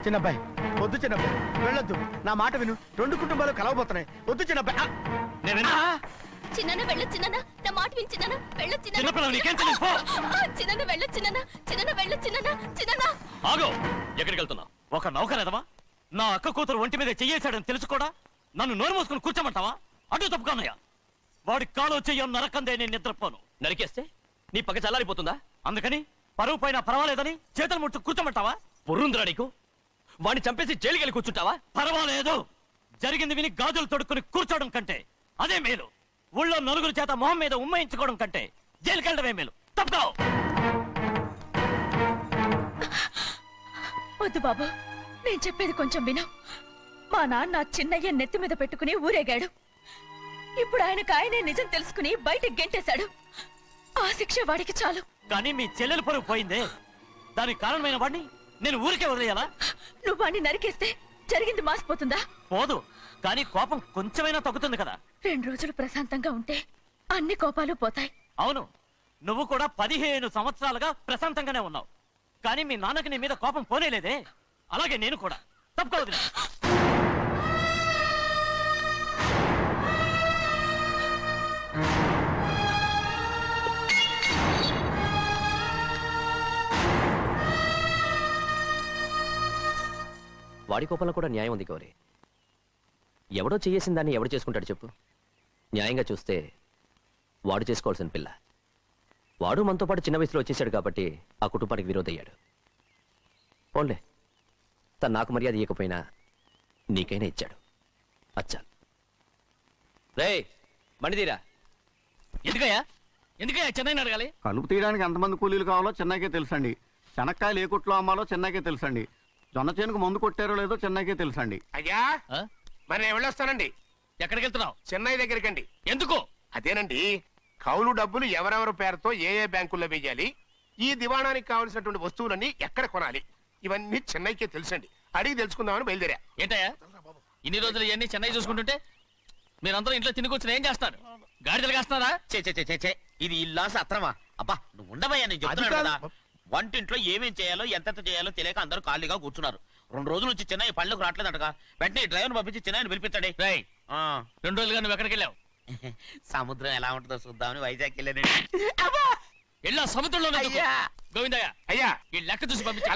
చిన్నబ్బాయి వద్దు చిన్నబ్బాయి, వెళ్ళొద్దు. నా మాట విను. రెండు కుటుంబాలు కలవబోతున్నాయి. వద్దు చిన్నబ్బాయి. చిన్న వెళ్ళ చిన్న నా మాట విని చిన్న వెళ్ళ చిన్న వెళ్ళ చిన్న వెళ్ళ చిన్న ఆగో, ఎక్కడికి వెళ్తున్నావు? ఒక నౌకరేదవా నా అక్క కూతురు ఒంటి మీద చెయ్యేశాడని తెలుసు కూడా నన్ను నోరు మూసుకుని కూర్చోమంటావా? అటు తప్పుకోనయ్యా. వాడి కాలో చెయ్యం నరకందే నేను నిద్రపోను. నరికేస్తే నీ పక్క చల్లారిపోతుందా? అందుకని పరువు పైన పర్వాలేదని చేతులు ముట్టు కూర్చోమంటావా? పొర్రుందిరా నీకు? వాడిని చంపేసి జైలుకి వెళ్ళి కూర్చుంటావా? పర్వాలేదు. జరిగింది విని గాజులు తొడుక్కుని కూర్చోవడం కంటే అదే మేలు. ఊళ్ళో నలుగురు చేత మొహం మీద ఉమ్మయించుకోవడం కంటే జైలుకి వెళ్ళడమే మేలు. తప్పుకో. వద్దు బాబు, నేను చెప్పేది కొంచెం విను. మా నాన్న చిన్నయ్య నెత్తి మీద పెట్టుకుని ఊరేగాడు. ఇప్పుడు ఆయననే నిజం తెలుసుకుని బయటకు గెంటేశాడు. ఆ శిక్ష వాడికి చాలు. కానీ మీ చెల్లెలు పరువు పోయిందే, దానికి కారణమైన వాడిని నేను ఊరికే వదిలేయాలా? నువ్వు వాడిని నరికేస్తే జరిగింది మాసిపోతుందా? పోదు, కానీ కోపం కొంచెమైనా తగ్గుతుంది కదా. 2 రోజులు ప్రశాంతంగా ఉంటే అన్ని కోపాలు పోతాయి. అవును, నువ్వు కూడా 15 సంవత్సరాలుగా ప్రశాంతంగానే ఉన్నావు. కానీ మీ నాన్నకి నీ మీద కోపం పోనేలేదే. అలాగే నేను కూడా. తప్పుకోవద్దు. వాడి కోపంలో కూడా న్యాయం ఉంది గౌరీ. ఎవడో చేయేసిన దాన్ని ఎవడు చేసుకుంటాడు చెప్పు? న్యాయంగా చూస్తే వాడు చేసుకోవాల్సిన పిల్ల. వాడు మనతో పాటు చిన్న వయసులో వచ్చేసాడు కాబట్టి ఆ కుటుంబానికి విరోధయ్యాడు. పోన్లే, తను నాకు మర్యాద ఇవ్వకపోయినా నీకైనా ఇచ్చాడు. అచ్చా రే మణిదీరా. ఎందుకయ్యా చెన్నై అడగాలి? కలుపు తీయడానికి ఎంతమంది కూలీలు కావాలో చెన్నైకే తెలుసండి. శనక్కాయలు ఏ కుట్లో అమ్మాలో చెన్నైకే తెలుసండి. జొన్న చేనుకు మందు కొట్టారో లేదో చెన్నైకే తెలుసండి. అయ్యా, మరి నేను వెళ్ళొస్తానండి. ఎక్కడికి వెళ్తున్నావు? చెన్నై దగ్గరికండి. ఎందుకు? అదేనండి, కౌలు డబ్బులు ఎవరెవరి పేరుతో ఏ ఏ బ్యాంకుల్లో వేయాలి, ఈ దివాణానికి కావలసినటువంటి వస్తువులన్నీ ఎక్కడ కొనాలి, ఇవన్నీ చెన్నైకే తెలుసండి. అడిగి తెలుసుకుందామని బయలుదేరా. ఏంటయ్యా ఇన్ని రోజులు ఇవన్నీ చెన్నై చూసుకుంటుంటే మీరందరూ ఇంట్లో తిని కూర్చుని ఏం చేస్తారు? గాడిదలు కాస్తున్నారా? చే ఇది ఇల్లా సత్రమా? అబ్బా నువ్వు ఉండబోయా, నేను చెప్తున్నాను కదా. వంటింట్లో ఏమేం చేయాలో ఎంతెంత చేయాలో తెలియక అందరూ ఖాళీగా కూర్చున్నారు. 2 రోజుల నుంచి చెన్నై పళ్ళకు రావట్లేదంటగా. వెంటనే డ్రైవర్ పంపించి చెన్నైని పిలిపించండి. 2 రోజులుగా నువ్వు ఎక్కడికి వెళ్ళావు? సముద్రం ఎలా ఉంటుందో చూద్దామని వైజాగ్ వెళ్ళానండి. వెళ్ళా సముద్రంలో గోవిందయ్య. అయ్యా, ఈ లెక్క చూసి పంపించి.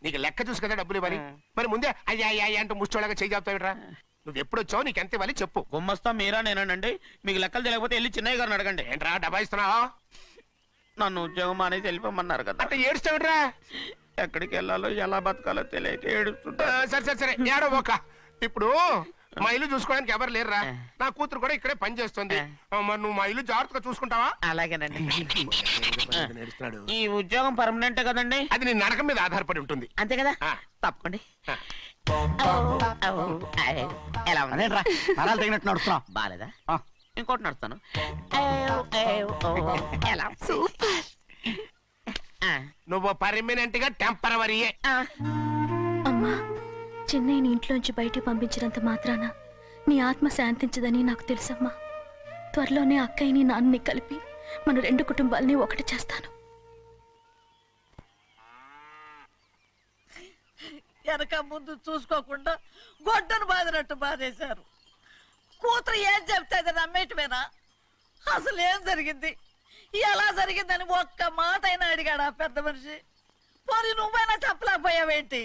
నీకు లెక్క చూసి కదా డబ్బులు ఇవ్వాలి. మరి ముందే అయ్యా అయ్యా అంటూ ముష్టోళ్ళగా చేయి చెప్తావిట్రా. నువ్వు ఎప్పుడు వచ్చావు, నీకు ఎంత ఇవ్వాలి చెప్పు. గుమ్మస్తా మీరా నేనండి. మీకు లెక్కలు తెలియకపోతే వెళ్ళి చెన్నై గారిని అడగండి. ఏంట్రా డబ్బా ఇస్తున్నావా? నన్ను ఉద్యోగం అనేది వెళ్ళిపోమన్నారు కదా. అంటే ఏడుస్తావిట్రా? ఎక్కడికి వెళ్ళాలో ఎలా బతకాలో తెలియక ఏడుస్తుంటా. సరే ఏడో ఒక. ఇప్పుడు మా ఇల్లు చూసుకోవడానికి ఎవరు లేరురా. నా కూతురు కూడా ఇక్కడే పని చేస్తుంది. మరి నువ్వు మా ఇల్లు జాగ్రత్తగా చూసుకుంటావా? అలాగేనండి. ఈ ఉద్యోగం పర్మనెంట్ కదండి? అది నీ నరకం మీద ఆధారపడి ఉంటుంది. అంతే కదా, తప్పకండి. ఎలా నరాలు తగినట్టు నడుస్తున్నా. బాలేదా? ఇంకోటి నడుస్తాను. నువ్వు పర్మనెంట్ గా టెంపరవరీయే. అమ్మా, చెన్నైని ఇంట్లోంచి బయటికి పంపించినంత మాత్రాన నీ ఆత్మ శాంతించదని నాకు తెలుసమ్మా. త్వరలోనే అక్కయ్యని నాన్నని కలిపి మన 2 కుటుంబాలని ఒకటి చేస్తాను. వెనక ముందు చూసుకోకుండా గొడ్డను బాదినట్టు బాధేశారు. కూతురు ఏం చెప్తే అది నమ్మేటమేనా? అసలు ఏం జరిగింది, ఎలా జరిగిందని ఒక్క మాట అయినా అడిగాడు ఆ పెద్ద మనిషి. పోనీ నువ్వైనా చెప్పలేకపోయావేంటి?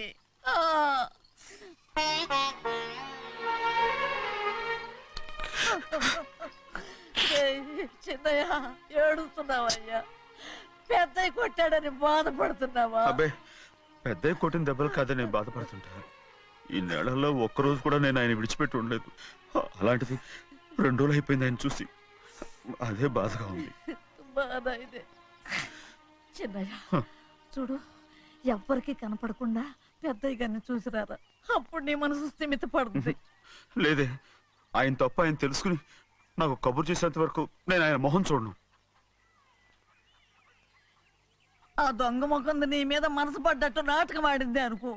చిన్నయ్య, ఏడుస్తున్నావయ్యా? పెద్దయ్య కొట్టాడని బాధపడుతున్నావా? అబ్బే, పెద్దయ్య కొట్టిన దెబ్బలు కాదని నేను బాధపడుతుంటా. ఈ నెలల్లో ఒక్కరోజు కూడా నేను ఆయన విడిచిపెట్టి ఉండలేదు. అలాంటిది 2 రోజులు అయిపోయింది ఆయన చూసి. అదే బాధగా ఉంది. బాధ ఇదే. చిన్నయ్య చూడు, ఎవ్వరికి కనపడకుండా పెద్దయ్య గారిని చూసిరారా, అప్పుడు నీ మనసు స్థిమిత పడుతుంది. లేదే, ఆయన తప్ప ఆయన తెలుసుకుని నాకు కబురు చేసేంత వరకు నేను ఆయన మొహం చూడను. ఆ దొంగ ముఖంది నీ మీద మనసు పడ్డట్టు నాటకం ఆడింది అనుకో.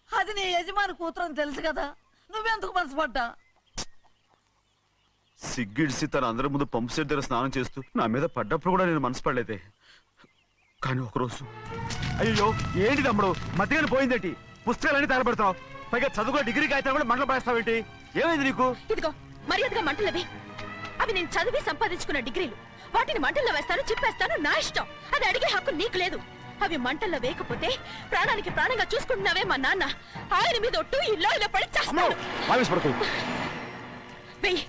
అది నీ యజమాని కూతురు అని తెలుసు కదా, నువ్వెందుకు మనసు పడ్డా? సిగ్గిడిసి తన అందరి ముందు పంపు సెట్ దగ్గర స్నానం చేస్తూ నా మీద పడ్డప్పుడు కూడా నేను మనసు పడలేదే. కానీ ఒకరోజు అయ్యో ఏంటి తమ్ముడు మధ్యగానే పోయిందేంటి పుస్తకాలన్నీ తగలబెడతావు పైగా చదువుకో డిగ్రీ కాగితాలు కూడా మంటలు పడేస్తావేంటి ఏమైంది నీకు ఇదిగో మర్యాదగా మంటలవి అవి నేను చదివి సంపాదించుకున్న డిగ్రీలు వాటిని మంటల్లో వేస్తాను చిప్పేస్తాను నా ఇష్టం అది అడిగే హక్కు నీకు లేదు అవి మంటల్లో వేయకపోతే ప్రాణానికి ప్రాణంగా చూసుకుంటున్నావే మా నాన్న ఆయన మీద ఒట్టు ఇలా ఇలా పడి చేస్తాను వెయ్యి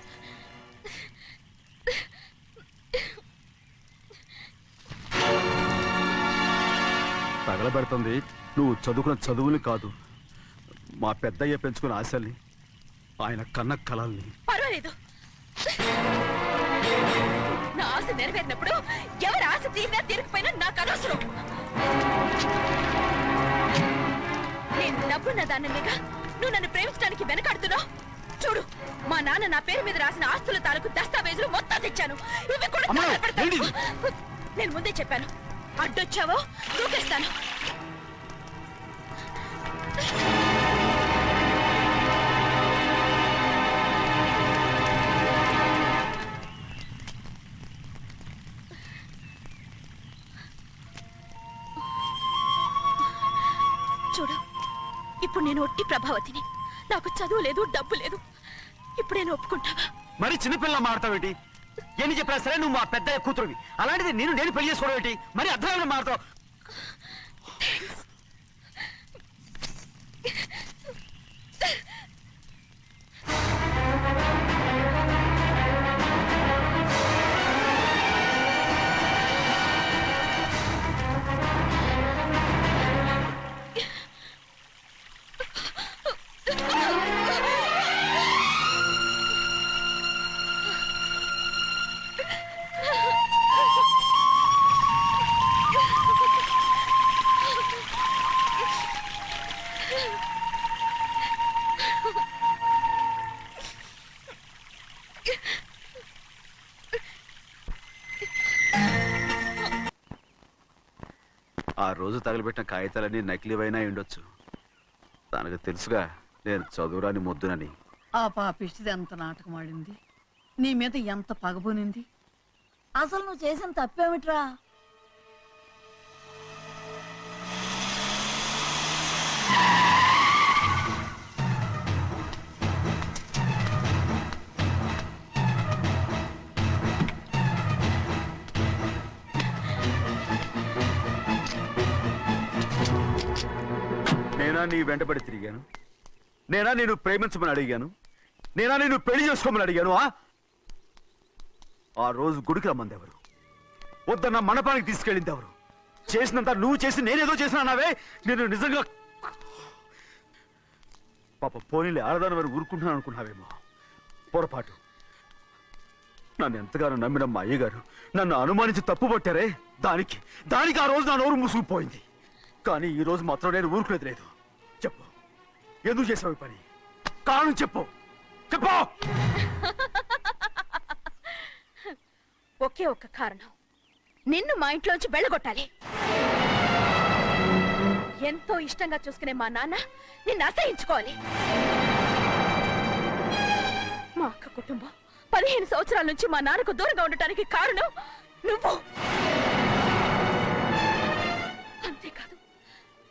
తగలబెడుతుంది నువ్వు చదువుకున్న చదువుని కాదు మా పెద్దయ్య పెంచుకున్న ఆశల్ని ఆయన కన్న కలల్ని పర్వాలేదు నా ఆశ నెరవేరినప్పుడు ఎవరి ఆశ తీరినా తీరకపోయినా నాకు అనవసరం నేను డబ్బున్న దానిగా నువ్వు నన్ను ప్రేమించడానికి వెనకాడుతున్నావు చూడు మా నాన్న నా పేరు మీద రాసిన ఆస్తుల తాలూకు దస్తావేజులు మొత్తం తెచ్చాను ఇవి కూడా తగలబెడతాను. నేను ముందే చెప్పాను అడ్డొచ్చావో దూకేస్తాను చూడు ఇప్పుడు నేను ఒట్టి ప్రభావతిని నాకు చదువు లేదు డబ్బు లేదు ఇప్పుడు నేను ఒప్పుకుంటావా మరి చిన్నపిల్ల మాడతావేంటి ఎన్ని చెప్పినా సరే నువ్వు మా పెద్ద కూతురువి అలాంటిది నేను పెళ్లి చేసుకోవడం ఏంటి మరి అర్థమైన మాడతావు ఆ రోజు తగలబెట్టిన కాగితాలన్నీ నకిలీవైనా ఉండొచ్చు తనకు తెలుసుగా నేను చదువురాని ముద్దునని ఆ పాపిష్టిది ఎంత నాటకం ఆడింది నీ మీద ఎంత పగబోనింది అసలు నువ్వు చేసిన తప్పేమిట్రా నేనా నీ వెంటబడి తిరిగాను నేనా నేను ప్రేమించమని అడిగాను నేనా నేను పెళ్లి చేసుకోమని అడిగాను ఆ రోజు గుడికి రమ్మంది ఎవరు వద్దన్న మండపానికి తీసుకెళ్ళింది ఎవరు చేసినంత నువ్వు చేసి నేనేదో చేసినావే నేను నిజంగా పాప పోనీలే ఆడదాని వారు ఊరుకుంటున్నాను అనుకున్నావేమో పొరపాటు నన్ను ఎంతగానో నమ్మిన మా అయ్యగారు నన్ను అనుమానించి తప్పు పట్టారే దానికి ఆ రోజు నా నోరు మూసుకుపోయింది కానీ ఈ రోజు మాత్రం నేను ఊరుకునేది లేదు చెప్పు ఎందుకు చేసావు పని కారణం చెప్పు చెప్పు ఒకే ఒక్క కారణం నిన్ను మా ఇంట్లోంచి వెళ్ళగొట్టాలి ఎంతో ఇష్టంగా చూసుకునే మా నాన్న నిన్ను అసహించుకోవాలి మా అక్క కుటుంబం 15 సంవత్సరాల నుంచి మా నాన్నకు దూరంగా ఉండటానికి కారణం నువ్వు అంతేకాదు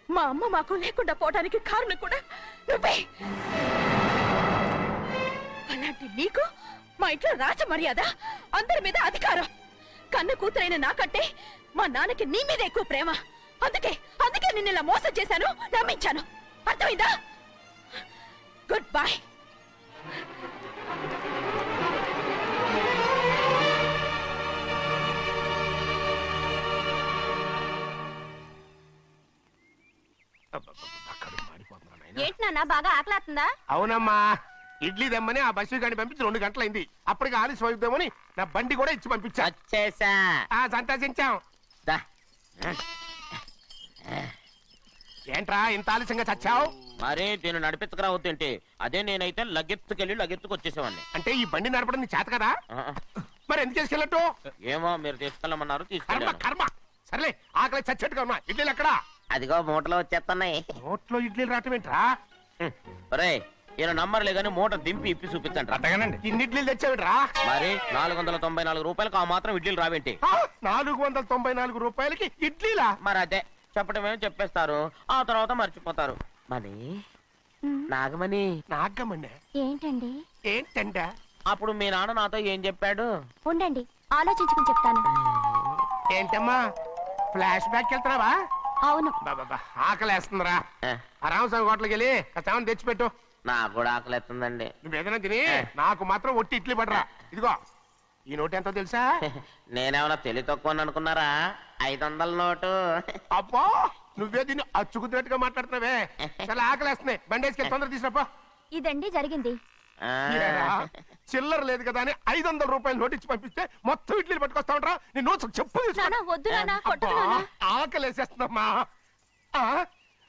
మా అమ్మ మాకు లేకుండా పోవడానికి కారణం కూడా నువ్వే అలాంటి నీకు మా ఇంట్లో రాజ మర్యాద అందరి మీద అధికారం కన్న కూతురైన నాకంటే మా నాన్నకి నీ మీద ఎక్కువ ప్రేమ అందుకే నిన్ను ఇలా మోసం చేశాను నమ్మించాను అర్థమైందా గుడ్ బై ఏంటి నాన్న బాగా ఆకలాతుందా అవునమ్మా ఇడ్లీ దమ్మని ఆ బస్సు గాని పంపించి 2 గంటలైంది అప్పటికి ఆలస్యం అవుతామని నా బండి కూడా ఇచ్చి పంపించా వచ్చేసా సంతోషించాం దా. ఏంట్రా ఇంత ఆలస్యంగా చచ్చావు మరే దీన్ని నడిపించకరావద్దేంటి అదే నేనైతే లగెత్తుకెళ్ళి లగెత్తుకొచ్చేసేవాడిని అంటే ఈ బండి నడపడం నీ చేత కదా మరి ఎందుకు చేసుకెళ్ళట్టు ఏమో మీరు తీసుకెళ్ళమన్నారు కర్మ తీసుకెళ్ళాను కర్మ సర్లే ఆకలి చచ్చేట్టుగా ఉన్నా ఇడ్లీలు ఎక్కడా అదిగో మూటలో వచ్చేస్తున్నాయి నోట్లో ఇడ్లీలు రావటం ఏంట్రా ఒరే ఈయన నంబర్లే గానీ మూట దింపి ఇప్పి చూపించండి. అట్టగానండి. ఇన్ని ఇడ్లీలు తెచ్చావిడ్రా? మరి 494 రూపాయలకు ఆ మాత్రం ఇడ్లీలు రావేంటి? 494 రూపాయలకి ఇడ్లీలా? మరి అదే చెప్పడమేమో చెప్పేస్తారు, ఆ తర్వాత మర్చిపోతారు. మనీ నాగమణి, నాగమ్మండి. ఏంటండి? ఏంటంట? అప్పుడు మీ నాన్న నాతో ఏం చెప్పాడు? ఉండండి, ఆలోచించుకుని చెప్తాను. ఏంటమ్మా ఫ్లాష్ బ్యాక్ వెళ్తున్నావా? అవును. బాబా ఆకలేస్తుందిరా. ఏ, ఆ రామస్వామి హోటల్కి వెళ్ళి కచ్చామని తెచ్చిపెట్టు. నాకు కూడా ఆకలిస్తుందండి. నువ్వేదైనా తిని నాకు మాత్రం ఒట్టి ఇడ్లీ పడరా. ఇదిగో ఈ నోటు ఎంతో తెలుసా? నేనేమన్నా తెలివి తక్కువ అనుకున్నారా? 500 నోటు. అబ్బో నువ్వే దీన్ని అచ్చుకుతున్నట్టుగా మాట్లాడుతున్నావే. చాలా ఆకలేస్తున్నాయి, బండేసుకెళ్ళి తొందర తీసినప్ప. ఇదండి జరిగింది. ఆ, చిల్లర లేదు కదా అని 500 రూపాయలు నోటు ఇచ్చి పంపిస్తే మొత్తం ఇడ్లీలు పట్టుకొస్తా ఉంటా. నీ నోట్స్ చెప్పు తీసుకో. నాన్న, వద్దు నాన్న, కొట్టకు అబ్బా, నాన్న. ఆకలేసేస్తుందమ్మా. ఆ,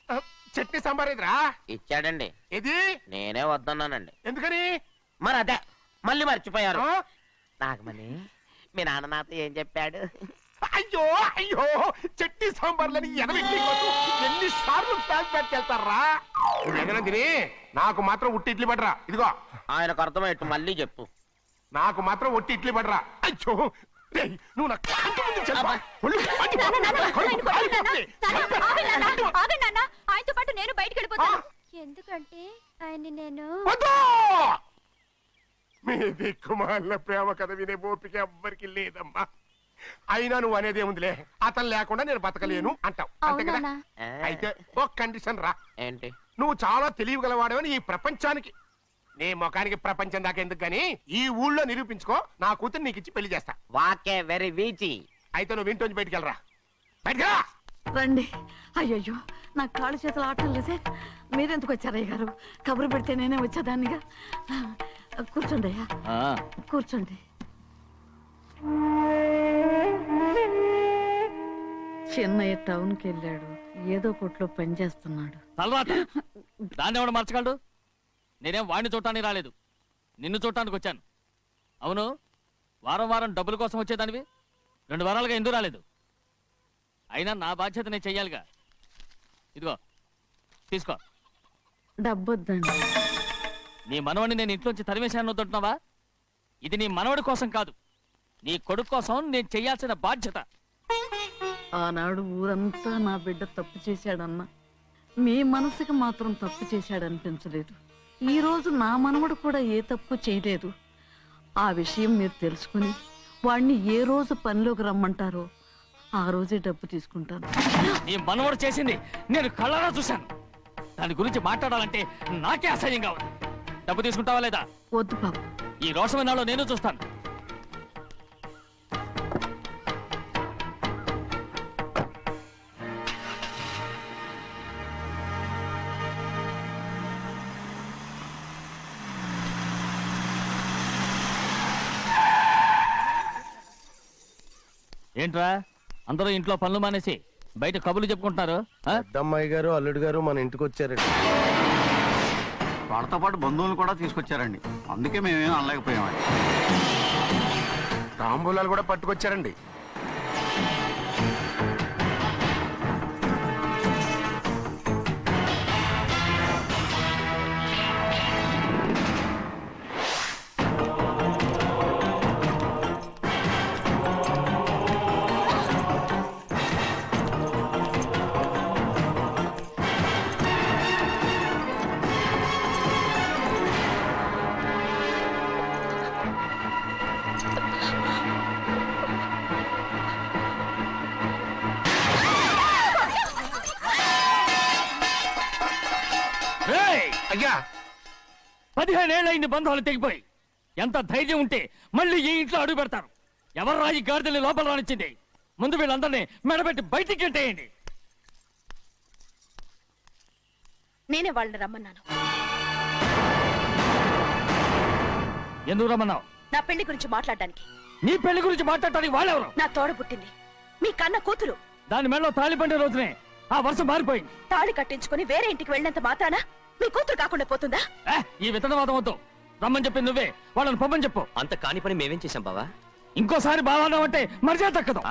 ఆ, చట్నీ సాంబార్ ఎదురా? ఇచ్చాడండి. ఇది నేనే వద్దన్నానండి. ఎందుకని? మరి అదే మళ్ళీ మర్చిపోయారు. ఆ? నాగమణి మీ నాన్న నాతో ఏం చెప్పాడు? అయ్యో అయ్యో చట్నీ సాంబార్లని ఎన్ని సార్లు ఫ్లాష్ బ్యాక్ వెళ్తారా? నువ్వేదైనా తిని నాకు మాత్రం ఉట్టి ఇడ్లీ పడరా. ఇదిగో ఆయనకు అర్థమయ్యట్టు మళ్ళీ చెప్పు. నాకు మాత్రం ఒట్టి ఇడ్లీ పడరా. అయ్యో రేయ్, నువ్వు నా కంటి ముందు చెప్పా. ఒళ్ళు మండిపోతుంది. కడుపు కాలిపోతుంది. ఆగండి నాన్న, ఆయనతో పాటు నేను బయటికి వెళ్ళిపోతాను. ఎందుకంటే ఆయన్ని నేను వద్దు! మీ దిక్కుమాల ప్రేమ కథ వినే ఓపిక ఎవ్వరికి లేదమ్మా. అయినా నువ్వు అనేదేముందిలే, అతను లేకుండా నేను బతకలేను అంటావు అంతే కదా? అవునా? ఆ, అయితే ఒక కండిషన్ రా. ఏంటి? నువ్వు చాలా తెలియగలవాడవని ఈ ప్రపంచానికి, నీ ముఖానికి ప్రపంచం దాకా ఎందుకు గాని ఈ ఊళ్ళో నిరూపించుకో. నా కూతురు నీకు ఇచ్చి పెళ్లి చేస్తా. వాకే వెరీ వీచి. అయితే నువ్వు ఇంటి నుంచి బయటికి వెళ్ళరా. బయటికి రా. రండి. అయ్యయ్యో నా కాళ్ళు చేతులు ఆటలు లేసే. మీరెందుకు వచ్చారు అయ్య గారు? కబురు పెడితే నేనే వచ్చేదాన్నిగా. కూర్చోండి అయ్యా, కూర్చోండి. చిన్నయ్య టౌన్కి వెళ్ళాడు, ఏదో కొట్లో పని చేస్తున్నాడు. తలరాత దాన్ని ఎవడు మర్చగలడు? నేనేం వాడిని చూడటానికి రాలేదు, నిన్ను చూడటానికి వచ్చాను. అవును, వారం వారం డబ్బుల కోసం వచ్చేదానివి 2 వారాలుగా ఎందుకు రాలేదు? అయినా నా బాధ్యత నేను చెయ్యాలిగా. ఇదిగో తీసుకో. డబ్బొద్దండి. నీ మనవడిని నేను ఇంట్లోంచి తరిమేశాను వద్దంటున్నావా? ఇది నీ మనవడి కోసం కాదు, నీ కొడుకు కోసం నేను చెయ్యాల్సిన బాధ్యత. ఆనాడు ఊరంతా నా బిడ్డ తప్పు చేశాడన్నా, మీ మనసుకి మాత్రం తప్పు చేశాడనిపించలేదు. ఈ రోజు నా మనవడు కూడా ఏ తప్పు చేయలేదు. ఆ విషయం మీరు తెలుసుకుని వాడిని ఏ రోజు పనిలోకి రమ్మంటారో ఆ రోజే డబ్బు తీసుకుంటాను. నీ మనవడు చేసింది నేను కళ్ళారా చూశాను. దాని గురించి మాట్లాడాలంటే నాకే అసహ్యంగా ఉంది. డబ్బు తీసుకుంటావా లేదా? వద్దు బాబు. ఈ రోషమైన నాలో నేను చూస్తాను. ఏంట్రా అందరూ ఇంట్లో పనులు మానేసి బయట కబుర్లు చెప్పుకుంటున్నారు? ఆ? పెద్దమ్మాయి గారు అల్లుడు గారు మన ఇంటికి వచ్చారండి. వాళ్ళతో పాటు బంధువులు కూడా తీసుకొచ్చారండి, అందుకే మేమేం అనలేకపోయామండి. తాంబూలాలు కూడా పట్టుకొచ్చారండి. ఏయ్! అయ్యా 15 ఏళ్ళయింది బంధాలు తెగిపోయి. ఎంత ధైర్యం ఉంటే మళ్ళీ ఈ ఇంట్లో అడుగు పెడతారు? ఎవరు రాయి గాడిదల్ని లోపల రానిచ్చింది? ముందు వీళ్ళందరినీ మెడబెట్టి బయటికి గెంటేయండి. నేనే వాళ్ళని రమ్మన్నాను. ఎందుకు రమ్మన్నావు? నా పెళ్లి గురించి మాట్లాడడానికి. నీ పెళ్లి గురించి మాట్లాడటానికి వాళ్ళెవరు? నా తోడ పుట్టింది, మీ కన్న కూతురు. దాని మెడలో తాళి పండే రోజునే ఆ వర్షం మారిపోయింది. తాళి కట్టించుకుని వేరే ఇంటికి వెళ్ళినంత మాత్రాన మీ కూతురు కాకుండా పోతుందా? ఈ విత్తనవాదం వద్దు. రమ్మని చెప్పి నువ్వే వాళ్ళని పంపని చెప్పు. అంత కాని పని మేమేం చేశాం బావా? ఇంకోసారి బావాలంటే మర్యాద తక్కదు.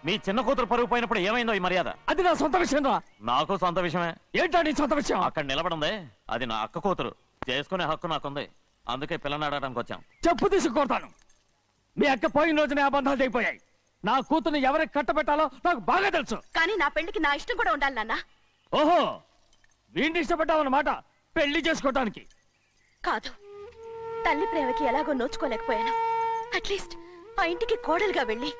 మీ చిన్న కూతురు పరుగు పోయినప్పుడు ఏమైందో ఈ మర్యాద? అది నా సొంత విషయం రా. నాకు సొంత విషయమే. ఏంటో నీ సొంత విషయం? అక్కడ నిలబడిందే అది నా అక్క కూతురు. చేసుకునే హక్కు నాకుంది, అందుకే పిల్లని అడగడానికి వచ్చాం. చెప్పు తీసుకొడతాను. మీ అక్క పోయిన రోజునే అబద్ధాలు అయిపోయాయి. నా కూతుర్ని ఎవరికి కట్టబెట్టాలో నాకు బాగా తెలుసు. కానీ నా పెళ్లికి నా ఇష్టం కూడా ఉండాలి నాన్న. ఓహో, వీడిని ఇష్టపడ్డావన్నమాట పెళ్లి చేసుకోవటానికి. కాదు, తల్లి ప్రేమకి ఎలాగో నోచుకోలేకపోయాను. అట్లీస్ట్ ఆ ఇంటికి కోడలుగా వెళ్ళి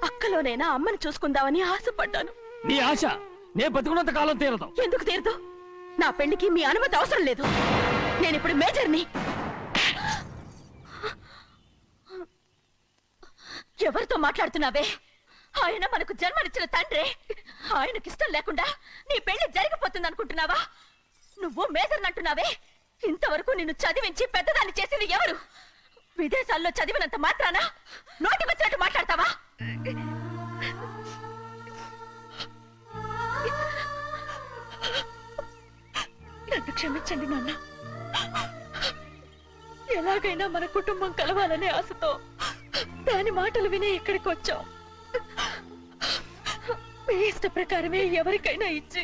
అక్కలోనైనా అమ్మని చూసుకుందామని ఆశపడ్డాను. నీ ఆశ నే బతుకున్నంత కాలం తీరదు. ఎందుకు తీరదు? నా పెళ్లికి మీ అనుమతి అవసరం లేదు. నేనిప్పుడు మేజర్ని. ఎవరితో మాట్లాడుతున్నావే? ఆయన మనకు జన్మనిచ్చిన తండ్రి. ఆయనకిష్టం లేకుండా నీ పెళ్లి జరిగిపోతుంది అనుకుంటున్నావా? నువ్వు మేజర్ని అంటున్నావే. ఇంతవరకు నిన్ను చదివించి పెద్దదాన్ని చేసింది ఎవరు? విదేశాల్లో చదివినంత మాత్రాన నోటికొచ్చినట్టు మాట్లాడతావా? నన్ను క్షమించండి నాన్న. ఎలాగైనా మన కుటుంబం కలవాలనే ఆశతో దాని మాటలు వినే ఇక్కడికి వచ్చాం. మీ ఇష్ట ప్రకారమే ఎవరికైనా ఇచ్చి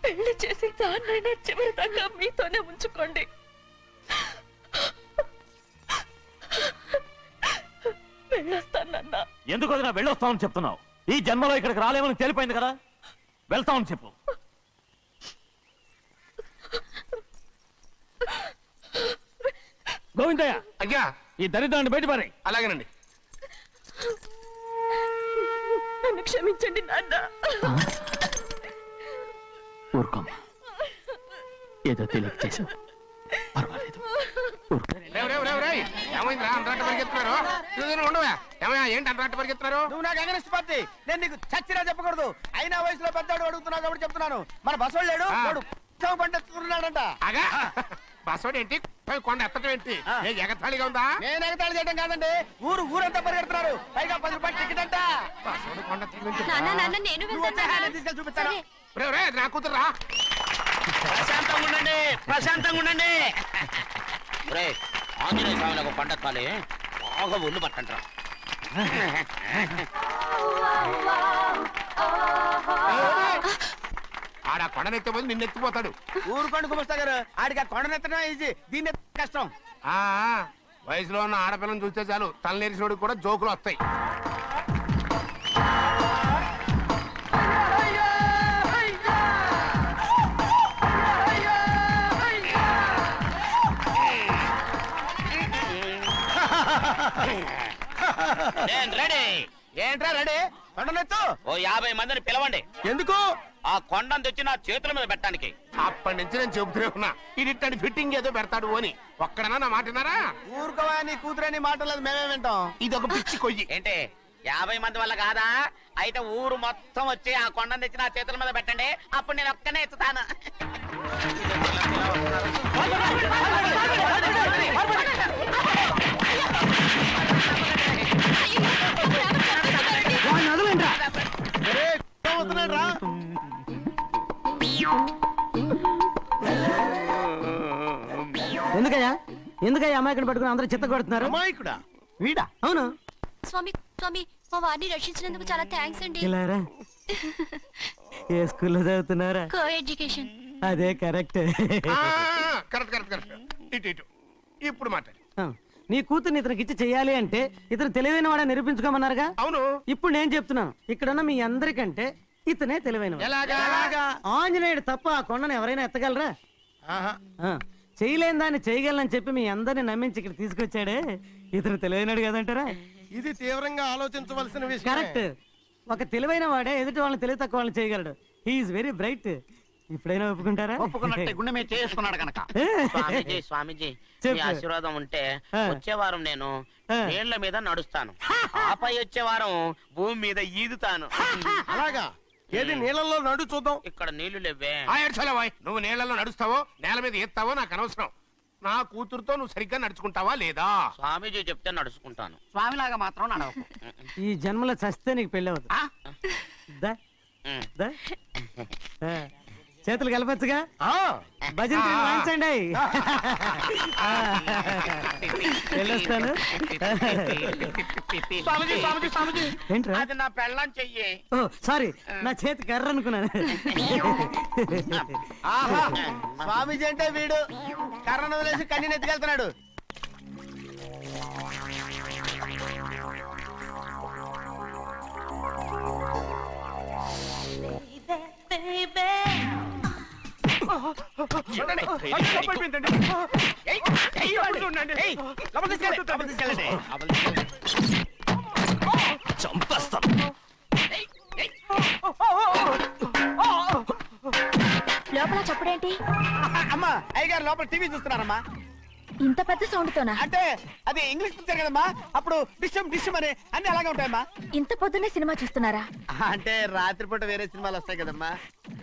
పెళ్లి చేసి దాన్నైనా చివరి దాకా మీతోనే ఉంచుకోండి. వెళ్ళొస్తానన్నా. ఎందుకు వదినా వెళ్ళొస్తామని చెప్తున్నావు? ఈ జన్మలో ఇక్కడికి రాలేమని తెలిపోయింది కదా, వెళ్తామని చెప్పు. గోవిందయ్య, అయ్యా, ఈ దరిద్రాన్ని బయటపడి. అలాగేనండి. నన్ను క్షమించండి నాన్న. ఊరుకోమ్మా, ఏదో తెలియక చేసావు, పర్వాలేదు. ఏమైందిరా అంతరాట పరిగెత్తున్నారు? ఉండవా? ఏమయ్యా, ఏంటి అంతరాట పరిగెత్తున్నారు? నువ్వు నాకు అగనిస్ట్ పార్టీ. నేను నీకు చచ్చినా చెప్పకూడదు. అయినా వయసులో పెద్దవాడు అడుగుతున్నావు కాబట్టి చెప్తున్నాను. మన బసోడు లేడు, వాడు పండిస్తున్నాడంట. అగా బసోడు ఏంటి, కొండ ఎత్తడం ఏంటి? ఏ ఎగతాళిగా ఉందా? నేను ఎగతాళి చేయడం కాదండి, ఊరంతా పరిగెడుతున్నారు. పైగా 10 రూపాయలు టికెట్ అంట. బసోడు కొండ తీసుకెళ్ళి చూపిస్తాను. నా కూతురు ప్రశాంతంగా ఉండండి, ప్రశాంతంగా ఉండండి. ఆంజనేయ స్వామికి పంట కాలే బాగా ఒళ్ళు పట్టంటారా. ఆడ కొండనెత్తిపోతే నిన్నెత్తిపోతాడు. ఊరుకోండి కుమస్తా గారు, ఆడికి ఆ కొండనెత్తడం ఈజీ, దీన్ని కష్టం. వయసులో ఉన్న ఆడపిల్లని చూస్తే చాలు తలనేరిసినోడికి కూడా జోకులు వస్తాయి. రెడీ. ఏంట్రా రెడీ? కొండనెత్తు. ఓ 50 మందిని పిలవండి. ఎందుకు? ఆ కొండను తెచ్చి నా చేతుల మీద పెట్టడానికి. అప్పటి నుంచి నేను చెబుతూనే ఉన్నా, ఇది ఫిట్టింగ్ ఏదో పెడతాడు అని. ఒక్కడనా నా మాట విన్నారా? ఊరుకోవా, నీ కూతురని మాటలేదు, మేమే వింటాం. ఇది ఒక పిచ్చి కొయ్యి. ఏంటి 50 మంది వల్ల కాదా? అయితే ఊరు మొత్తం వచ్చి ఆ కొండను తెచ్చి నా చేతుల మీద పెట్టండి, అప్పుడు నేను ఒక్కనే ఎత్తుతాను. ఎందుకయ్యా అమాయకుని పట్టుకుని అందరూ చిత్త కొడుతున్నారు? అమాయకుడా? వీడా? అవును. స్వామి స్వామి, మా వారిని రక్షించినందుకు చాలా థ్యాంక్స్ అండి. ఏ స్కూల్లో చదువుతున్నారా? Co education. అదే కరెక్ట్. Correct correct correct. ఇటు ఇప్పుడు మాట్లాడు. నీ కూతుర్ని ఇతనికి ఇచ్చి చెయ్యాలి అంటే ఇతను తెలివైన వాడని నిరూపించుకోమన్నారుగా. అవును. ఇప్పుడు నేను చెప్తున్నాను, ఇక్కడున్న మీ అందరికంటే ఇతనే తెలివైన. ఆంజనేయుడు తప్ప ఆ కొండను ఎవరైనా ఎత్తగలరా? చేయలేని దాన్ని చేయగలనని చెప్పి మీ అందరిని నమ్మించి ఇక్కడ తీసుకొచ్చాడే, ఇతను తెలివైనడు కదంటారా? ఇది తీవ్రంగా ఆలోచించవలసిన విషయం. కరెక్ట్. ఒక తెలివైన వాడే ఎదుటి వాళ్ళని తెలివి తక్కువ వాళ్ళని చేయగలడు. He is very bright. ఇప్పుడైనా ఒప్పుకుంటారా? ఒప్పుకున్నట్టే, గుండె మీద చేసుకున్నాడు కనుక. స్వామీజీ మీ ఆశీర్వాదం ఉంటే వచ్చే వారం నేను నీళ్ల మీద నడుస్తాను, ఆపై వచ్చే వారం భూమి మీద ఈదుతాను. అలాగా? ఏది నీళ్ళల్లో నడు చూద్దాం. ఇక్కడ నీళ్లు లేవే. నువ్వు నీళ్ళలో నడుస్తావో నేల మీద ఎత్తావో నాకు అనవసరం. నా కూతురుతో నువ్వు సరిగ్గా నడుచుకుంటావా లేదా? స్వామీజీ చెప్తే నడుచుకుంటాను. స్వామిలాగా మాత్రం నడవకు. ఈ జన్మలో చస్తే నీకు పెళ్ళి అవుతుంది. చేతులు కలపచ్చుగా భజన వాయించండి వెళ్ళొస్తాను స్వామిజీ స్వామిజీ స్వామిజీ ఏంట్రా అది నా పెళ్ళం చెయ్యి. ఓ సారీ నా చేతి కర్ర అనుకున్నాను స్వామీజీ అంటే వీడు కర్రను వదిలేసి కన్నీ ఎత్తుకెళ్తున్నాడు చంపేస్తాను. లోపల చప్పుడేంటి? అమ్మా అయ్యగారు లోపల టీవీ చూస్తున్నారమ్మా ఇంత పెద్ద సౌండ్ తోనా? అంటే అది ఇంగ్లీష్ పిక్చర్ కదమ్మా అప్పుడు డిషమ్ డిషమ్ అని అన్ని అలాగే ఉంటాయమ్మా ఇంత పొద్దున్నే సినిమా చూస్తున్నారా? అంటే రాత్రిపూట వేరే సినిమాలు వస్తాయి కదమ్మా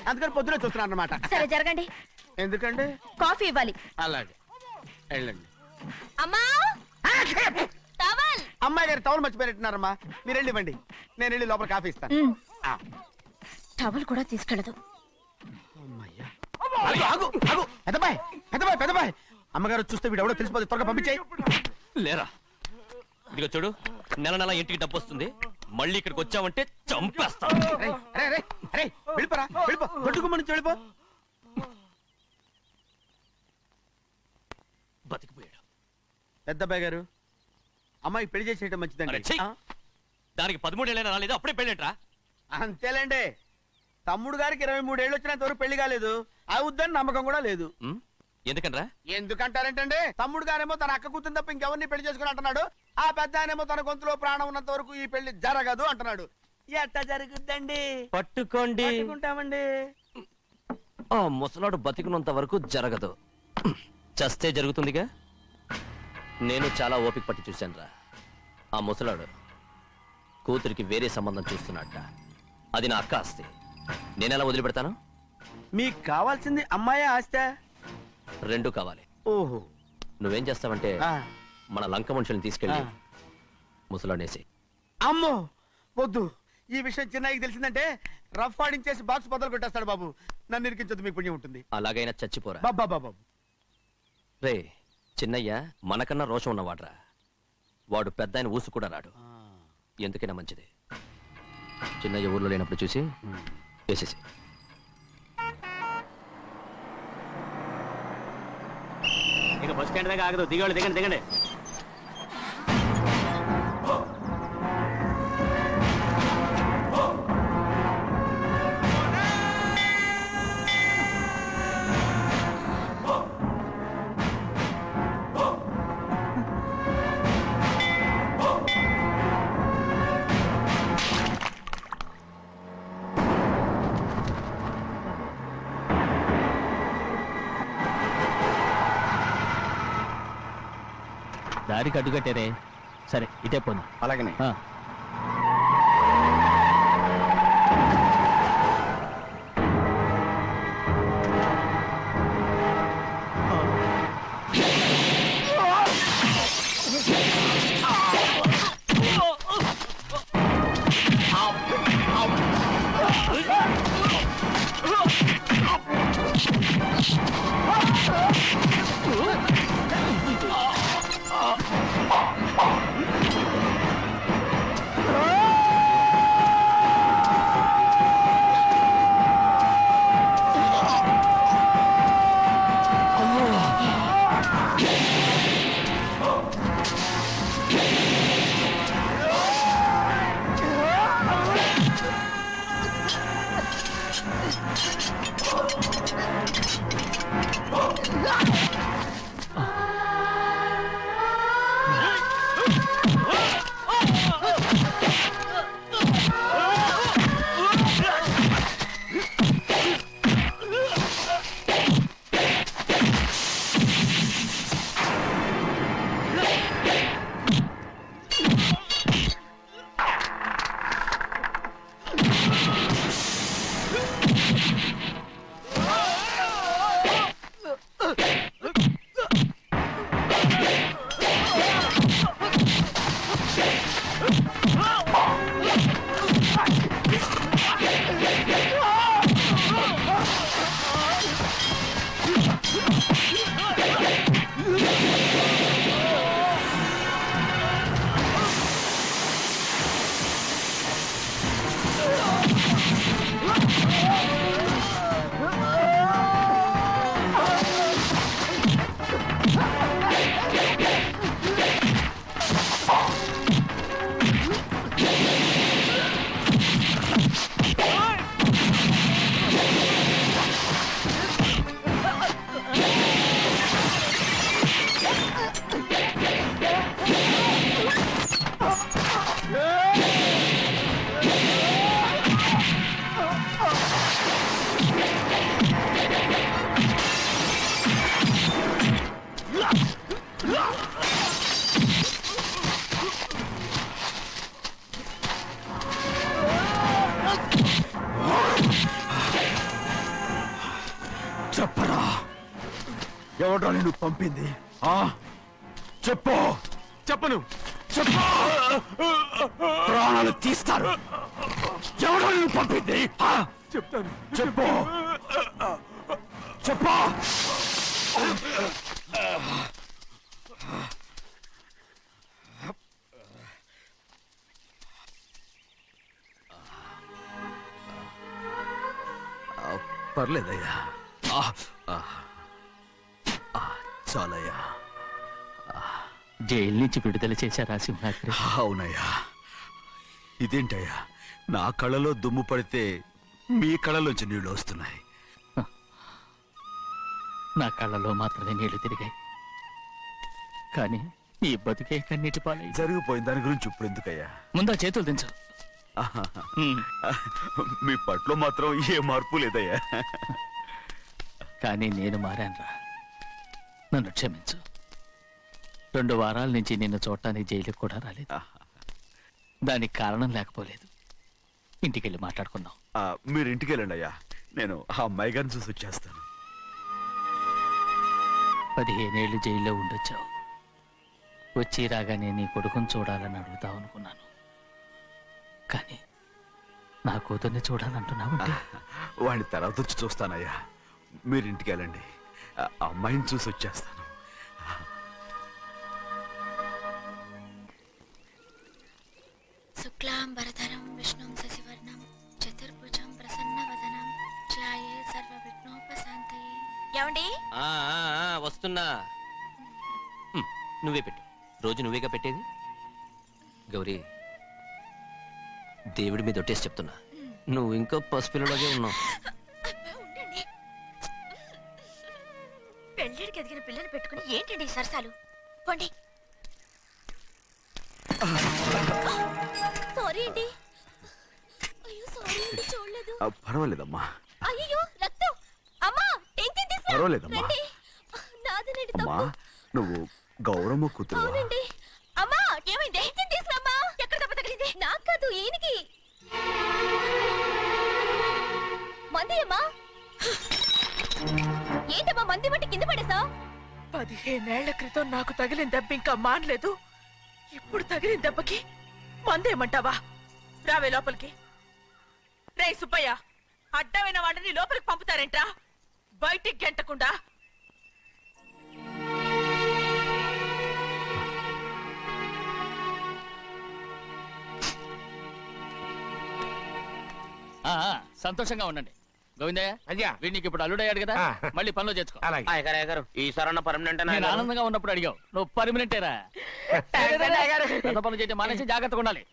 అందుకని పొద్దునే చూస్తున్నాను అనమాట సరే జరగండి. ఎందుకంటే కాఫీ ఇవ్వాలి. అలాగే వెళ్ళండి అమ్మా టవల్. అమ్మాయి గారు టవల్ మర్చిపోయినట్టున్నారమ్మా మీరు వెళ్ళి ఇవ్వండి నేను వెళ్ళి లోపల కాఫీ ఇస్తాను టవల్ కూడా తీసుకెళ్ళదు. ఆగు ఆగు పెద్దబాయ్ పెద్దబాయ్ పెద్దబాయ్ అమ్మగారు చూస్తే వీడు ఎవడో తెలిసిపోతే త్వరగా పంపించాయి లేరా ఇదిగో చూడు, నెల నెల ఇంటికి డబ్బు వస్తుంది. మళ్ళీ ఇక్కడికి వచ్చావంటే చంపేస్తా. అరే వెళ్ళిపోరా వెళ్ళిపో దొడ్డుకుమ్మ నుంచి వెళ్ళిపో బతికిపోయాడు. పెద్దబాయ్ గారు అమ్మాయి పెళ్లి చేసేయటం అరే, మంచిదండి ఛీ! దానికి 13 ఏళ్ళైనా రాలేదు, అప్పుడే పెళ్ళేంట్రా? అంతేలేండి తమ్ముడు గారికి 23 ఏళ్ళు వచ్చినంత వరకు పెళ్లి కాలేదు అవుద్దని నమ్మకం కూడా లేదు ఎందుకనరా? ఎందుకంటారేంటండి తమ్ముడు గారేమో తన అక్క కూతురు తప్ప ఇంకెవరిని పెళ్లి చేసుకుని అంటున్నాడు ఆ పెద్ద ఆయనేమో తన గొంతులో ప్రాణం ఉన్నంత వరకు ఈ పెళ్లి జరగదు అంటున్నాడు ఎట్ట జరుగుద్దండి పట్టుకోండి. పట్టుకుంటామండి ఆ ముసలాడు బతికినంత వరకు జరగదు, చస్తే జరుగుతుందిగా. నేను చాలా ఓపిక పట్టి చూశానురా. ఆ ముసలాడు కూతురికి వేరే సంబంధం చూస్తున్నట్ట. అది నా అక్క ఆస్తి, నేనెలా వదిలిపెడతాను? మీకు కావాల్సింది అమ్మాయి ఆస్తి రెండు కావాలి. ఓహో నువ్వేం చేస్తావంటే మన లంక మనుషుల్ని తీసుకెళ్ళి ముసలాడేసి. అమ్మో వద్దు ఈ విషయం చిన్నయ్యకి తెలిసిందంటే రఫ్ ఆడించేసి బాక్స్ బదులు కొట్టేస్తాడు బాబు నన్ను ఇరికించొద్దు మీకు పుణ్యం ఉంటుంది అలాగైనా చచ్చిపోరా. బాబా బాబు రే చిన్నయ్య మనకన్నా రోషం ఉన్నవాడ్రా. వాడు పెద్ద ఆయన ఊసు కూడా రాడు. ఎందుకైనా మంచిది చిన్నయ్య ఊర్లో లేనప్పుడు చూసి వేసేసి. ఇక బస్ స్టాండ్ దాకా ఆగదు, దిగండి దిగండి దిగండి. దారికి అడ్డుకట్టారే, సరే ఇటే పోను. అలాగనే చెప్పరా, ఎవడ్రా నిన్ను పంపింది? చెప్పు. చెప్పను. చెప్పు. ప్రాణాలు తీస్తారు. ఎవడ్రా నిన్ను పంపింది? చెప్తాను. చెప్పు. చెప్పు. పర్లేదయ్యా, చాలయ్యా. జైలు నుంచి విడుదల చేశారా సింహాద్రి? అవునయ్యా. ఇదేంటయ్యా, నా కళ్ళలో దుమ్ము పడితే మీ కళ్ళలోంచి నీళ్లు వస్తున్నాయి. నా కళ్ళలో మాత్రమే నీళ్లు తిరిగాయి, కానీ నీ బతుకే కన్నీటి పాలై. జరిగిపోయిన దాని గురించి ఇప్పుడు ఎందుకయ్యా? ముందా చేతులు దించు. మీ పట్ల మాత్రం ఏ మార్పు లేదయ్యా. కానీ నేను మారానురా, నన్ను క్షమించు. 2 వారాల నుంచి నిన్ను చూడటానికి జైలుకి కూడా రాలేదు. దానికి కారణం లేకపోలేదు. ఇంటికెళ్ళి మాట్లాడుకుందాం. మీరు ఇంటికి వెళ్ళండి అయ్యా, నేను ఆ అమ్మాయి గారిని చూసి వచ్చేస్తాను. 15 ఏళ్ళు జైల్లో ఉండొచ్చావు. వచ్చి రాగానే నీ కొడుకుని చూడాలని అడుగుతావు అనుకున్నాను, కానీ నా కూతుర్ని చూడాలంటున్నావు. వాడిని తర్వాత వచ్చి చూస్తానయ్యా, మీరు ఇంటికి వెళ్ళండి, అమ్మాయిని చూసి వచ్చేస్తాను. శుక్లాంబరధరం విష్ణుం శశివర్ణం చతుర్భుజం ప్రసన్నవదనం ధ్యాయే సర్వవిఘ్నోపశాంతయే. ఏమండి? వస్తున్నా. నువ్వే పెట్టు, రోజు నువ్వేగా పెట్టేది. గౌరీ, దేవుడి మీద ఒట్టేసి చెప్తున్నా, నువ్వు ఇంకా పసిపిల్లలాగే ఉన్నావు. పెళ్ళిడికి ఎదిగిన పిల్లని పెట్టుకుని ఏంటండి సరసాలు? పోండి. సారీ అండి. అయ్యో సారీ అండి, చూడలేదు. పర్వాలేదమ్మా. అయ్యో రక్తం. అమ్మా టెన్షన్ తీసుకురా. పర్వాలేదమ్మా. నాదనండి అమ్మా, తప్పు. నువ్వు గౌరమ్మ కూతురు. అవునండి. అమ్మా ఏమైంది? టెన్షన్ తీసుకురామ్మా. ఎక్కడ దెబ్బ తగిలింది? నాకు కాదు, ఈయనకి. మంది అమ్మా. ఏంటమ్మా మంది బట్టి కింద పడేసా? 15 ఏళ్ల క్రితం నాకు తగిలిన దెబ్బ ఇంకా మానలేదు. ఇప్పుడు తగిలిన దెబ్బకి మందేమంటావా? రావే లోపలికి. రే సుబ్బయ్య, అడ్డమైన వాడిని లోపలికి పంపుతారేంట్రా? బయటికి గెంటకుండా. సంతోషంగా ఉండండి. గోవిందయ్య, అయ్యా, వీడికి ఇప్పుడు అల్లుడయ్యాడు కదా, మళ్ళీ పనిలో చేర్చుకో. ఈసారి పర్మనెంట్ నేను ఆనందంగా ఉన్నప్పుడు అడిగావు, నువ్వు పర్మనెంటేరా. పెద్ద పనులు చేయడం మానేసి జాగ్రత్తగా ఉండాలి.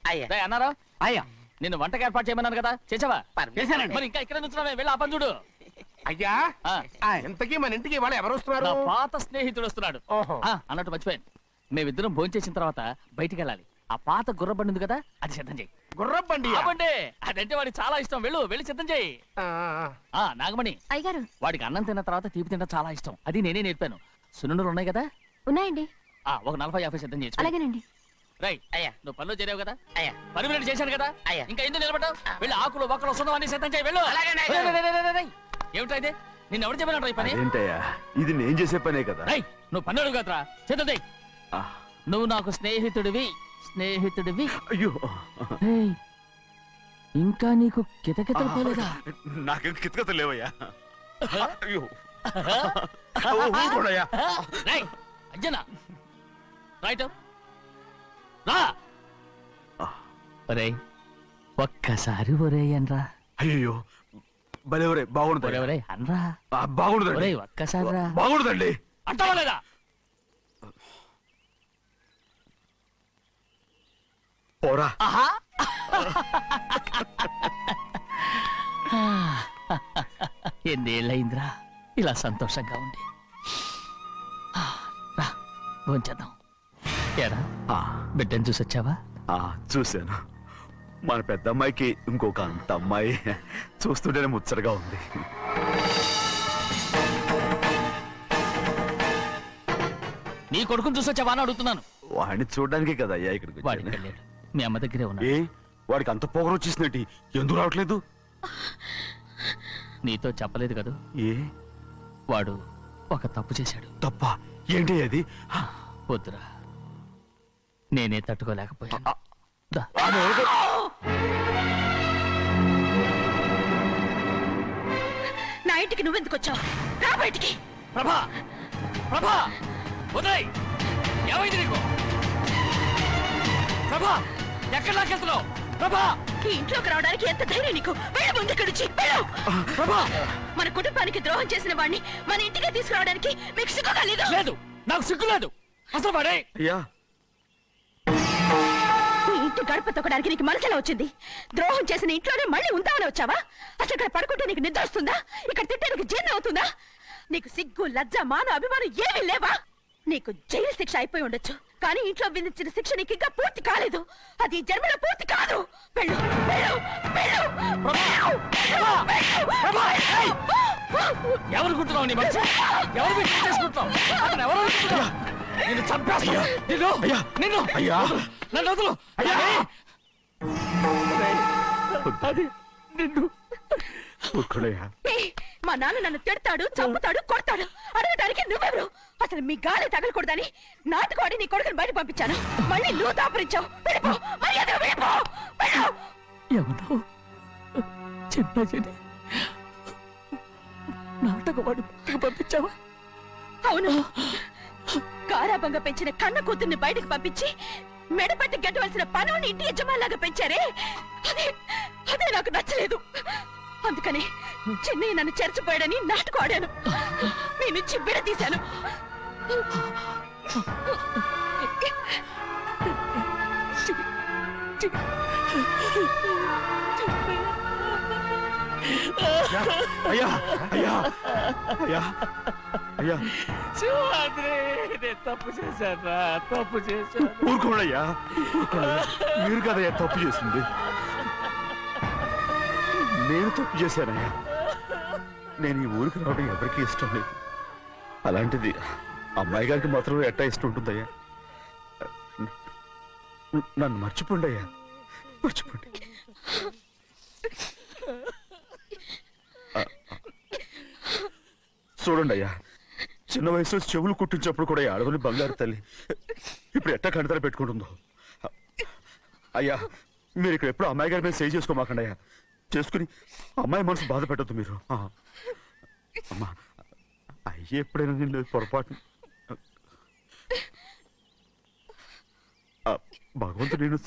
అన్నారా? అయ్యా, నిన్ను వంటకి ఏర్పాటు చేయమన్నాను కదా, చేసావా? చేశానండి. మరి ఇంకా ఇక్కడ నుంచున్నావే, వెళ్ళి ఆ పని చూడు. అయ్యా, ఇంతకీ మన ఇంటికి ఇవాళ ఎవరు వస్తున్నారు? నా పాత స్నేహితుడు వస్తున్నాడు. ఓహో. అన్నట్టు మర్చిపోయాను, మేమిద్దరం భోంచేసిన తర్వాత బయటికి వెళ్ళాలి. ఆ పాత గుర్రబండి ఉంది కదా, అది సిద్ధం చేయి. గుర్రబండి? అదంటే వాడికి చాలా ఇష్టం. వెళ్ళి సిద్ధం చేయి. నాగమణి, అయ్యగారు వాడికి అన్నం తిన్న తర్వాత తీపి తినడం చాలా ఇష్టం. అది నేనే నేర్పాను. సున్నుండలు ఉన్నాయి కదా? ఉన్నాయండి. ఒక 40-50 సిద్ధం చేయొచ్చు. అలాగేనండి. రైట్. అయ్యా, నువ్వు పనిలో చేరావు కదా, అయ్యా, పర్మినెంట్ చేశాను కదా, అయ్యా, ఇంకా ఎందుకు నిలబడ్డావు? వెళ్ళి ఆకులు బొక్కలు సున్నం అన్ని సిద్ధం చేయి. వెళ్ళు. ఏమిటా ఇది? నిన్ను ఎవరు చెప్పినట్టు ఈ పని? ఏంటయ్యా, ఇది నేను చేసే పనే కదా. నువ్వు పన్నుడు కదరా, సిద్ధం చేయి. నువ్వు నాకు స్నేహితుడివి. అయ్యో, ఇంకా నీకు కితకితలు పోలేదా? నాకేం కితకత లేవయ్యా. అయ్యో, అంజనా రైట్ రా. ఒరేయ్, ఒక్కసారి ఒరే అనరా. అయ్యో, భలే ఒరే, బాగుండదు. ఒరే అనరా. బాగుండదండి. ఒరే ఒక్కసారి రా. బాగుండదండి. అంటావా లేదా? పోరా. ఎన్నేళ్ళయిందిరా ఇలా సంతోషంగా ఉండి. రా భోంచేద్దాం. ఏరా బిడ్డను చూసొచ్చావా? చూశాను. మన పెద్ద అమ్మాయికి ఇంకొక అంత అమ్మాయి చూస్తుంటేనే ముచ్చటగా ఉంది. నీ కొడుకుని చూసొచ్చావా అని అడుగుతున్నాను. వాడిని చూడడానికి కదా అయ్యా ఇక్కడికి వాడికి వెళ్ళాడు. మీ అమ్మ దగ్గరే ఉన్నా. వాడికి అంత పొగరు వచ్చేసినట్టు ఎందుకు రావట్లేదు? నీతో చెప్పలేదు కదా. వాడు ఒక తప్పు చేశాడు. తప్ప ఏంటి అది? వద్దురా, నేనే తట్టుకోలేకపోయాను. దా. నా ఇంటికి నువ్వెందుకు వచ్చావు? రా బయటికి. ప్రభా ప్రభా ఉదయ్, ఏమైంది నీకు? ప్రభా ఎక్కడ లాకెళ్తున్నావు? ప్రభా ఈ ఇంట్లోకి రావడానికి ఎంత ధైర్యం నీకు? వెళ్ళు ముందు ఇక్కడి నుంచి, వెళ్ళు. ప్రభా మన కుటుంబానికి ద్రోహం చేసిన వాడిని మన ఇంటికి తీసుకురావడానికి మీకు సిగ్గుగా లేదు? లేదు, నాకు సిగ్గు లేదు అసలు. వాడే అయ్యా, ఈ ఇంటి గడప తొక్కడానికి నీకు మనసులో వచ్చింది. ద్రోహం చేసిన ఇంట్లోనే మళ్ళీ ఉందామని వచ్చావా? అసలు ఇక్కడ పడుకుంటే నీకు నిద్ర వస్తుందా? ఇక్కడ తింటే నీకు జీర్ణం అవుతుందా? నీకు సిగ్గు, లజ్జ, మాన, అభిమానం ఏమీ లేవా? నీకు జైలు శిక్ష అయిపోయి ఉండొచ్చు, కానీ ఇంట్లో విధించిన శిక్ష నీకు ఇంకా పూర్తి కాలేదు. అది ఈ జన్మలో పూర్తి కాదు. వెళ్ళు, వెళ్ళు, వెళ్ళు, ఎవరు కుంటున్నావు? నీ మంచి ఎవరు చేసుకుంటున్నావు? అతను ఎవరు అనుకుంటున్నావు? నిన్ను చంపేస్తా. నిన్ను నిన్ను అయ్యా, నన్ను వదులు. అయ్యా అది నిన్ను. ఏయ్, మా నాన్న నన్ను తిడతాడు, చంపుతాడు, కొడతాడు. అడగడానికి నువ్వెవరు? అసలు మీ గాలి తగలకూడదని నాటుకోడి నీ కొడుకుని బయట పంపించాను. మళ్ళీ నువ్వు దాపరించావు. వెళ్ళిపో, మర్యాదగా వెళ్ళిపో, వెళ్ళు. ఎవరో చిన్నజని నాటకవాడు పంపించావా? అవును, గారాబంగా పెంచిన కన్న కూతుర్ని బయటకు పంపించి మెడపట్టి గెట్టవలసిన పనుని ఇంటి యజమానిలాగా పెంచారే, అదే నాకు నచ్చలేదు. అందుకని చెన్నై నన్ను చెరచిపోయాడని నాటకం ఆడాను. మీ నుంచి విడదీశాను. అయ్యా, అయ్యా, అయ్యా, అయ్యా, శివాద్రి, నేను తప్పు చేశాను, తప్పు చేశాను. ఊరుకోడయ్యా, మీరు కదయ్యా తప్పు చేసింది. నేను తప్పు చేశానయ్యా. నేను ఈ ఊరికి రావడం ఎవరికీ ఇష్టం లేదు. అలాంటిది అమ్మాయి గారికి మాత్రం ఎట్టా ఇష్టం ఉంటుందయ్యా. నన్ను మర్చిపోండి అయ్యా, మర్చిపోండి. చూడండి అయ్యా, చిన్న వయసులో చెవులు కుట్టించినప్పుడు కూడా అడవుని బంగారు తల్లి ఇప్పుడు ఎట్టా కంటతల పెట్టుకుంటుందో. అయ్యా, మీరు ఇక్కడ ఎప్పుడు అమ్మాయి గారి మీద సేవ్ చేసుకోమాకండి అయ్యా. చేసుకుని అమ్మాయి మనసు బాధ పెట్టద్దు మీరు. అమ్మా, అయ్యే ఎప్పుడైనా నేను పొరపాటు. భగవంతుడు నేను